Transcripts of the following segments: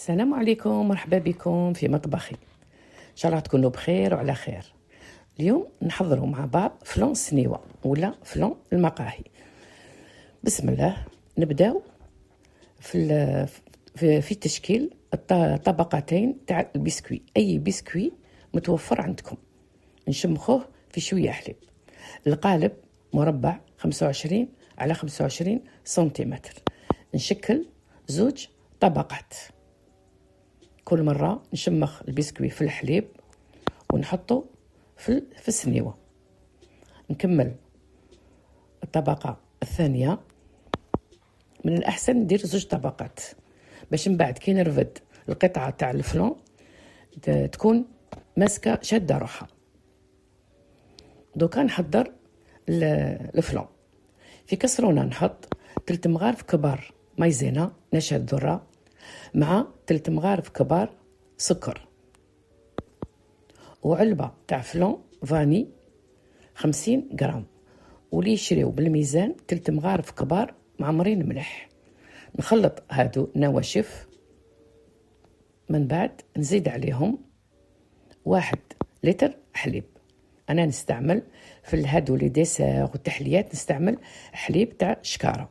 السلام عليكم، مرحبا بكم في مطبخي. ان شاء الله تكونوا بخير وعلى خير. اليوم نحضروا مع بعض فلان السنيوة ولا فلان المقاهي. بسم الله. نبداو في تشكيل طبقتين تاع البسكوي. اي بسكوي متوفر عندكم نشمخوه في شويه حليب. القالب مربع 25 على 25 سنتيمتر. نشكل زوج طبقات. كل مرة نشمخ البسكوي في الحليب ونحطه في السنيوة. نكمل الطبقة الثانية. من الأحسن ندير زوج طبقات باش من بعد كي نرفد القطعة تاع الفلون تكون ماسكة شادة روحها. دوكا نحضر الفلون. في كسرونة نحط 3 مغارف كبار مايزينا نشا الذرة مع 3 مغارف كبار سكر، وعلبة تاع فلون فاني 50 غرام، واللي يشريو بالميزان 3 مغارف كبار معمرين ملح. نخلط هادو نواشف. من بعد نزيد عليهم 1 لتر حليب. انا نستعمل في هادو لي ديسير والتحليات نستعمل حليب تاع شكارة.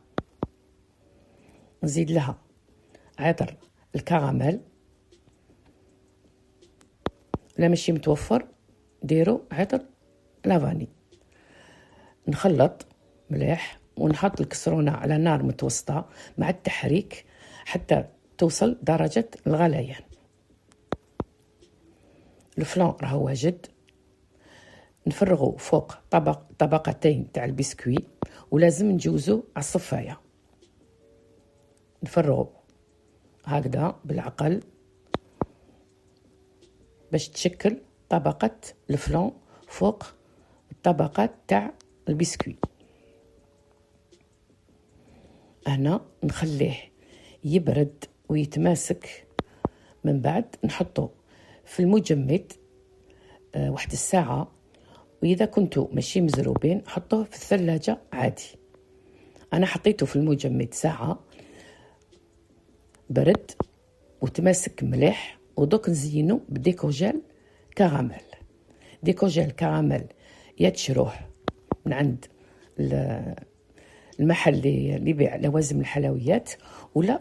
نزيد لها عطر الكراميل، لا ماشي متوفر ديروا عطر لافاني. نخلط مليح ونحط الكسرونة على نار متوسطة مع التحريك حتى توصل درجة الغليان. الفلان راهو واجد. نفرغوا فوق طبقتين تاع البسكوي ولازم نجوزوا على الصفاية. نفرغوا هكذا بالعقل باش تشكل طبقة الفلان فوق الطبقات تاع البسكوي. هنا نخليه يبرد ويتماسك. من بعد نحطه في المجمد 1 ساعة، وإذا كنتوا ماشي مزروبين حطوه في الثلاجة عادي. أنا حطيته في المجمد ساعة برد وتماسك مليح. ودوك نزينو بديكوجيل كراميل. ديكوجيل كراميل يتشروه من عند المحل اللي يبيع لوازم الحلويات، ولا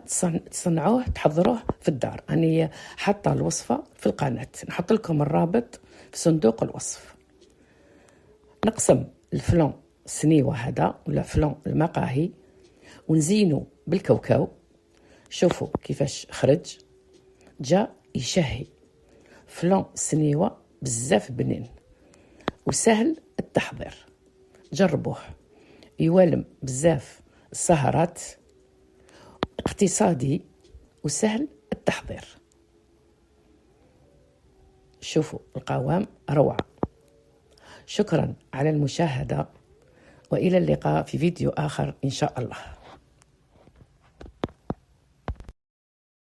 تصنعوه تحضروه في الدار. أنا حاطه الوصفة في القناة، نحط لكم الرابط في صندوق الوصف. نقسم الفلون السنيوة هذا ولا فلون المقاهي ونزينو بالكاوكاو. شوفوا كيفاش خرج، جا يشهي. فلون السنيوة بزاف بنين وسهل التحضير، جربوه. يوالم بزاف السهرات، اقتصادي وسهل التحضير. شوفوا القوام روعة. شكرا على المشاهدة، وإلى اللقاء في فيديو آخر إن شاء الله.